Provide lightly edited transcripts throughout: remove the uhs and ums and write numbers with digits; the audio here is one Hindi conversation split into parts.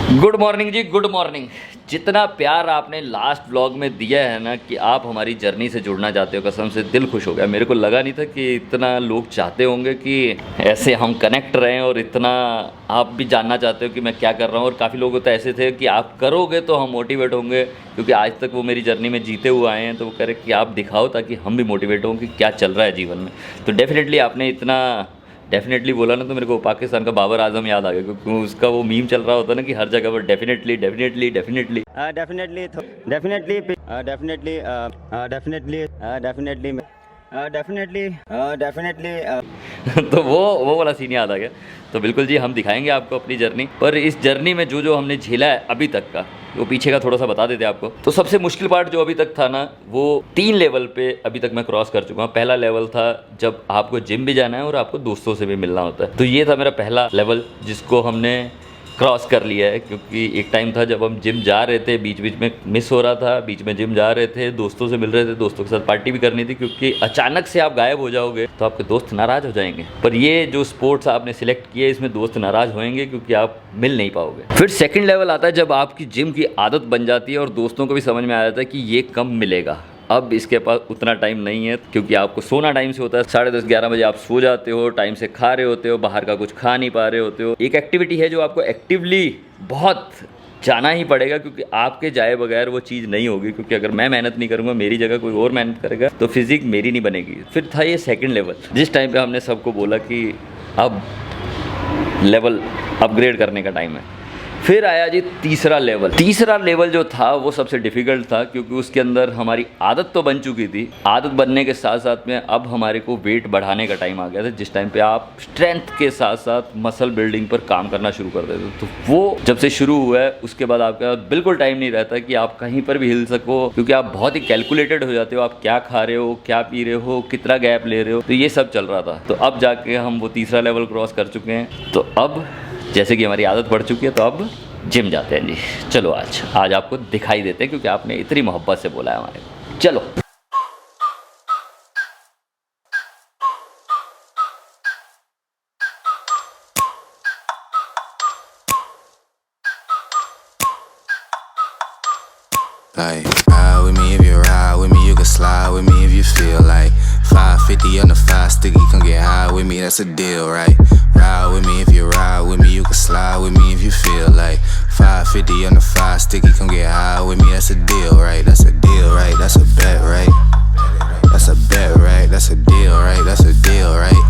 गुड मॉर्निंग जी, गुड मॉर्निंग। जितना प्यार आपने लास्ट व्लॉग में दिया है ना कि आप हमारी जर्नी से जुड़ना चाहते हो, कसम से दिल खुश हो गया। मेरे को लगा नहीं था कि इतना लोग चाहते होंगे कि ऐसे हम कनेक्ट रहें और इतना आप भी जानना चाहते हो कि मैं क्या कर रहा हूँ। और काफ़ी लोग तो ऐसे थे कि आप करोगे तो हम मोटिवेट होंगे, क्योंकि आज तक वो मेरी जर्नी में जीते हुए आए हैं। तो वो कह रहे कि आप दिखाओ ताकि हम भी मोटिवेट हों कि क्या चल रहा है जीवन में। तो डेफिनेटली आपने इतना डेफिनेटली बोला ना, तो मेरे को पाकिस्तान का बाबर आजम याद आ गया, क्योंकि उसका वो मीम चल रहा होता ना कि हर जगह पर definitely definitely definitely definitely definitely definitely definitely definitely definitely definitely तो वो वाला सीन याद आ गया। तो बिल्कुल जी, हम दिखाएंगे आपको अपनी जर्नी, पर इस जर्नी में जो हमने झेला है अभी तक का, वो पीछे का थोड़ा सा बता देते आपको। तो सबसे मुश्किल पार्ट जो अभी तक था ना, वो 3 लेवल पे अभी तक मैं क्रॉस कर चुका हूँ। पहला लेवल था जब आपको जिम भी जाना है और आपको दोस्तों से भी मिलना होता है। तो ये था मेरा पहला लेवल जिसको हमने क्रॉस कर लिया है, क्योंकि एक टाइम था जब हम जिम जा रहे थे, बीच बीच में मिस हो रहा था, बीच में जिम जा रहे थे, दोस्तों से मिल रहे थे, दोस्तों के साथ पार्टी भी करनी थी, क्योंकि अचानक से आप गायब हो जाओगे तो आपके दोस्त नाराज़ हो जाएंगे। पर ये जो स्पोर्ट्स आपने सिलेक्ट किए, इसमें दोस्त नाराज़ होंगे क्योंकि आप मिल नहीं पाओगे। फिर सेकंड लेवल आता है जब आपकी जिम की आदत बन जाती है और दोस्तों को भी समझ में आ जाता है कि ये कब मिलेगा। अब इसके पास उतना टाइम नहीं है, क्योंकि आपको सोना टाइम से होता है। 10:30-11 बजे आप सो जाते हो, टाइम से खा रहे होते हो, बाहर का कुछ खा नहीं पा रहे होते हो। एक एक्टिविटी है जो आपको एक्टिवली बहुत जाना ही पड़ेगा, क्योंकि आपके जाए बगैर वो चीज़ नहीं होगी। क्योंकि अगर मैं मेहनत नहीं करूँगा, मेरी जगह कोई और मेहनत करेगा, तो फिजिक मेरी नहीं बनेगी। फिर था ये सेकंड लेवल, जिस टाइम पे हमने सबको बोला कि अब लेवल अपग्रेड करने का टाइम है। फिर आया जी तीसरा लेवल जो था वो सबसे डिफ़िकल्ट था, क्योंकि उसके अंदर हमारी आदत तो बन चुकी थी। आदत बनने के साथ साथ में अब हमारे को वेट बढ़ाने का टाइम आ गया था, जिस टाइम पे आप स्ट्रेंथ के साथ साथ मसल बिल्डिंग पर काम करना शुरू कर देते। तो वो जब से शुरू हुआ है, उसके बाद आपके पास बिल्कुल टाइम नहीं रहता कि आप कहीं पर भी हिल सको, क्योंकि आप बहुत ही कैलकुलेटेड हो जाते हो। आप क्या खा रहे हो, क्या पी रहे हो, कितना गैप ले रहे हो, तो ये सब चल रहा था। तो अब जाके हम वो तीसरा लेवल क्रॉस कर चुके हैं। तो अब जैसे कि हमारी आदत पड़ चुकी है, तो अब जिम जाते हैं जी। चलो आज आपको दिखाई देते हैं, क्योंकि आपने इतनी मोहब्बत से बोला है हमारे को। चलो Like, ride with me if you ride with me, you can slide with me if you feel like 550 on the 5 sticky, come get high with me, that's a deal, right? Ride with me if you ride with me, you can slide with me if you feel like 550 on the 5 sticky, come get high with me, that's a deal, right? That's a deal, right? That's a bet, right? That's a bet, right? That's a deal, right? That's a deal, right?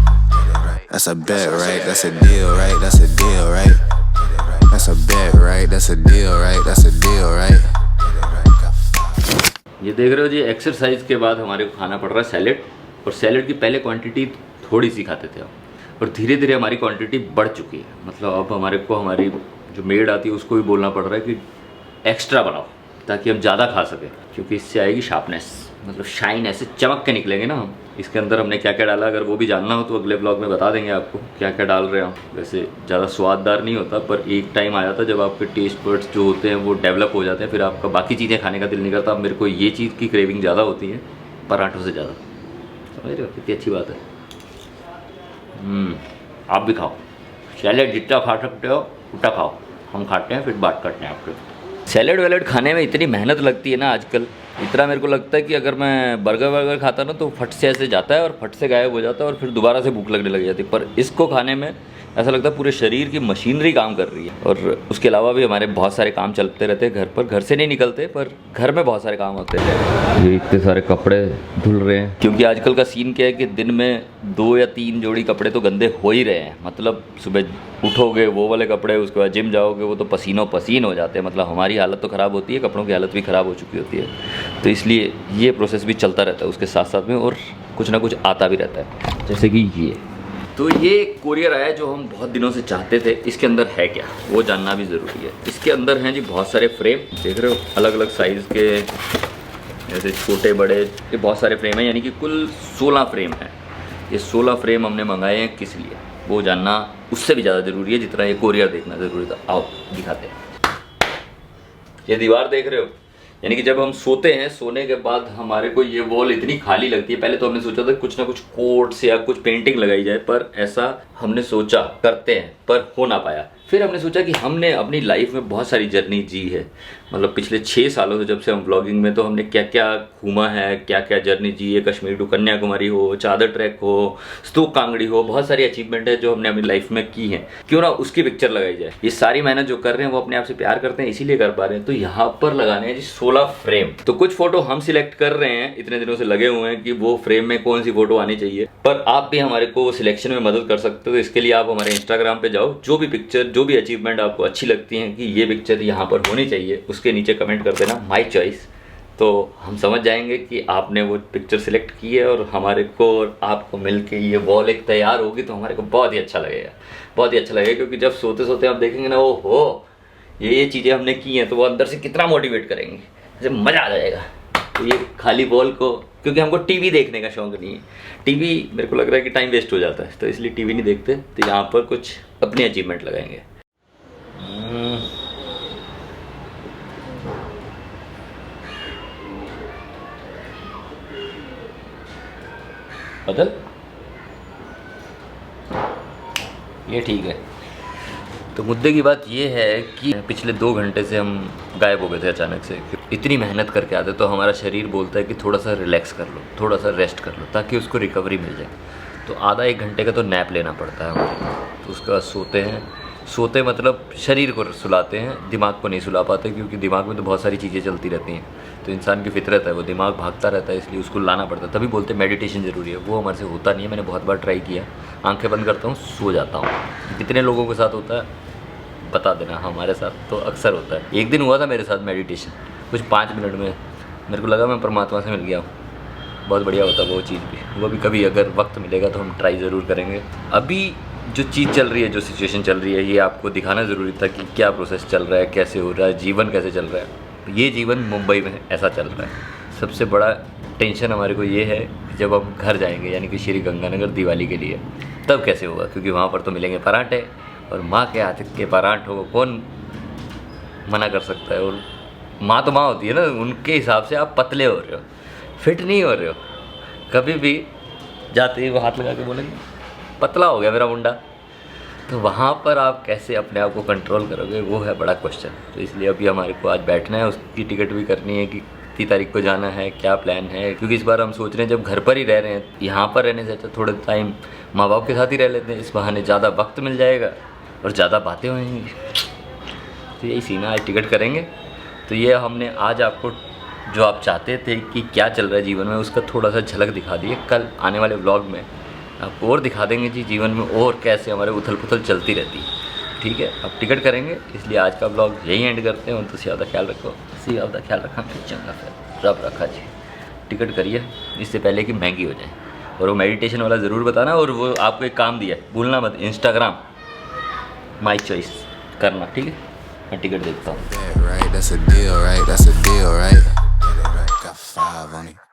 That's a bet, right? That's a deal, right? That's a deal, right? That's a bet, right? That's a deal, right? That's a deal, right? ये देख रहे हो जी, एक्सरसाइज के बाद हमारे को खाना पड़ रहा है सैलेड। और सैलेड की पहले क्वांटिटी थोड़ी सी खाते थे हम, और धीरे धीरे हमारी क्वांटिटी बढ़ चुकी है। मतलब अब हमारे को हमारी जो मेड आती है उसको भी बोलना पड़ रहा है कि एक्स्ट्रा बनाओ, ताकि हम ज़्यादा खा सकें, क्योंकि इससे आएगी शार्पनेस, मतलब शाइन, ऐसे चमक के निकलेंगे ना हम। इसके अंदर हमने क्या क्या डाला, अगर वो भी जानना हो तो अगले ब्लॉग में बता देंगे आपको क्या क्या डाल रहे हैं हम। वैसे ज़्यादा स्वाददार नहीं होता, पर एक टाइम आ जाता जब आपके टेस्ट बड्स जो होते हैं वो डेवलप हो जाते हैं, फिर आपका बाकी चीज़ें खाने का दिल नहीं करता। अब मेरे को ये चीज़ की क्रेविंग ज़्यादा होती है पराठों से ज़्यादा। समझ रहे हो कितनी अच्छी बात है। आप भी खाओ सैलेड, जितना खा सकते हो उतना खाओ। हम खाते हैं, फिर बात करते हैं आपके। सैलेड वैलेड खाने में इतनी मेहनत लगती है ना आजकल, इतना मेरे को लगता है कि अगर मैं बर्गर खाता ना तो फट से ऐसे जाता है और फट से गायब हो जाता है, और फिर दोबारा से भूख लगने लग जाती है। पर इसको खाने में ऐसा लगता है पूरे शरीर की मशीनरी काम कर रही है। और उसके अलावा भी हमारे बहुत सारे काम चलते रहते हैं घर पर। घर से नहीं निकलते, पर घर में बहुत सारे काम होते हैं। ये इतने सारे कपड़े धुल रहे हैं, क्योंकि आजकल का सीन क्या है कि दिन में 2 या 3 जोड़ी कपड़े तो गंदे हो ही रहे हैं। मतलब सुबह उठोगे वो वाले कपड़े, उसके बाद जिम जाओगे वो तो पसीनों पसीन हो जाते हैं। मतलब हमारी हालत तो ख़राब होती है, कपड़ों की हालत भी ख़राब हो चुकी होती है। तो इसलिए ये प्रोसेस भी चलता रहता है उसके साथ साथ में, और कुछ ना कुछ आता भी रहता है, जैसे कि ये। तो ये कोरियर आया जो हम बहुत दिनों से चाहते थे। इसके अंदर है क्या वो जानना भी ज़रूरी है। इसके अंदर हैं जी बहुत सारे फ्रेम, देख रहे हो, अलग अलग साइज़ के, जैसे छोटे बड़े, ये बहुत सारे फ्रेम हैं, यानी कि कुल 16 फ्रेम हैं। ये 16 फ्रेम हमने मंगाए हैं, किस लिए वो जानना उससे भी ज़्यादा ज़रूरी है जितना ये कोरियर देखना ज़रूरी था। आओ दिखाते हैं। ये दीवार देख रहे हो, यानी कि जब हम सोते हैं, सोने के बाद हमारे को ये वॉल इतनी खाली लगती है। पहले तो हमने सोचा था कुछ ना कुछ कोट्स या कुछ पेंटिंग लगाई जाए, पर ऐसा हमने सोचा करते हैं, पर हो ना पाया। फिर हमने सोचा कि हमने अपनी लाइफ में बहुत सारी जर्नी जी है, मतलब पिछले 6 सालों से जब से हम ब्लॉगिंग में, तो हमने क्या क्या घूमा है, क्या क्या जर्नी जी है, कश्मीर टू कन्याकुमारी हो, चादर ट्रैक हो, स्तूप कांगड़ी हो, बहुत सारी अचीवमेंट है जो हमने अपनी लाइफ में की हैं। क्यों ना उसकी पिक्चर लगाई जाए। ये सारी मेहनत जो कर रहे हैं वो अपने आप से प्यार करते हैं, इसीलिए कर पा रहे हैं। तो यहाँ पर लगाने हैं जी 16 फ्रेम। तो कुछ फोटो हम सिलेक्ट कर रहे हैं, इतने दिनों से लगे हुए हैं कि वो फ्रेम में कौन सी फोटो आनी चाहिए, पर आप भी हमारे को सिलेक्शन में मदद कर सकते हो। तो इसके लिए आप हमारे इंस्टाग्राम पे जाओ, जो भी पिक्चर, जो भी अचीवमेंट आपको अच्छी लगती है कि ये पिक्चर यहाँ पर होनी चाहिए, उसके नीचे कमेंट कर देना माई चॉइस। तो हम समझ जाएंगे कि आपने वो पिक्चर सिलेक्ट की है, और हमारे को और आपको मिलके ये वॉल एक तैयार होगी तो हमारे को बहुत ही अच्छा लगेगा, बहुत ही अच्छा लगेगा। क्योंकि जब सोते सोते आप देखेंगे ना, वो हो ये चीज़ें हमने की हैं, तो वो अंदर से कितना मोटिवेट करेंगे, जैसे मज़ा आ जाएगा। तो ये खाली वॉल को, क्योंकि हमको टीवी देखने का शौक नहीं है, टीवी मेरे को लग रहा है कि टाइम वेस्ट हो जाता है, तो इसलिए टीवी नहीं देखते। तो यहाँ पर कुछ अपनी अचीवमेंट लगाएंगे। बदल ये ठीक है। तो मुद्दे की बात ये है कि पिछले 2 घंटे से हम गायब हो गए थे अचानक से। इतनी मेहनत करके आते तो हमारा शरीर बोलता है कि थोड़ा सा रिलैक्स कर लो, थोड़ा सा रेस्ट कर लो, ताकि उसको रिकवरी मिल जाए। तो आधा 1 घंटे का तो नैप लेना पड़ता है हमें। तो उसके बाद सोते हैं। सोते मतलब शरीर को सुलाते हैं, दिमाग को नहीं सुला पाते, क्योंकि दिमाग में तो बहुत सारी चीज़ें चलती रहती हैं। तो इंसान की फितरत है, वो दिमाग भागता रहता है, इसलिए उसको लाना पड़ता है। तभी बोलते हैं मेडिटेशन ज़रूरी है। वो हमारे से होता नहीं है। मैंने बहुत बार ट्राई किया, आंखें बंद करता हूँ, सो जाता हूँ। कितने लोगों के साथ होता है बता देना। हमारे साथ तो अक्सर होता है। एक दिन हुआ था मेरे साथ मेडिटेशन, कुछ 5 मिनट में मेरे को लगा मैं परमात्मा से मिल गया हूँ। बहुत बढ़िया होता वो चीज़ भी। वो भी कभी अगर वक्त मिलेगा तो हम ट्राई ज़रूर करेंगे। अभी जो चीज़ चल रही है, जो सिचुएशन चल रही है, ये आपको दिखाना ज़रूरी था कि क्या प्रोसेस चल रहा है, कैसे हो रहा है, जीवन कैसे चल रहा है। ये जीवन मुंबई में ऐसा चल रहा है। सबसे बड़ा टेंशन हमारे को ये है कि जब हम घर जाएंगे, यानी कि श्री गंगानगर दिवाली के लिए, तब कैसे होगा। क्योंकि वहाँ पर तो मिलेंगे पराठे, और माँ के हाथ के पराठों को कौन मना कर सकता है। और माँ तो माँ होती है ना, उनके हिसाब से आप पतले हो रहे हो, फिट नहीं हो रहे हो। कभी भी जाते ही वो हाथ लगा के बोलेंगे पतला हो गया मेरा मुंडा। तो वहाँ पर आप कैसे अपने आप को कंट्रोल करोगे, वो है बड़ा क्वेश्चन। तो इसलिए अभी हमारे को आज बैठना है, उसकी टिकट भी करनी है कि कितनी तारीख को जाना है, क्या प्लान है। क्योंकि इस बार हम सोच रहे हैं जब घर पर ही रह रहे हैं, यहाँ पर रहने से अच्छा थोड़े टाइम माँ बाप के साथ ही रह लेते हैं। इस बहाने ज़्यादा वक्त मिल जाएगा और ज़्यादा बातें होंगी। तो यही सीन है, आज टिकट करेंगे। तो ये हमने आज आपको जो आप चाहते थे कि क्या चल रहा है जीवन में, उसका थोड़ा सा झलक दिखा दिए। कल आने वाले व्लॉग में आपको और दिखा देंगे जी जीवन में और कैसे हमारे उथल पुथल चलती रहती है। ठीक है, अब टिकट करेंगे, इसलिए आज का व्लॉग यही एंड करते हैं। तो ज़्यादा ख्याल रखो, ज़्यादा ख्याल रखा चंगा, फिर रब रखा जी। टिकट करिए इससे पहले कि महंगी हो जाए। और वो मेडिटेशन वाला ज़रूर बताना। और वो आपको एक काम दिया है, भूलना मत, इंस्टाग्राम माई चॉइस करना। ठीक है, मैं टिकट देखता हूँ। Right, that's a deal, right? That's a deal, right? Got 5 on it.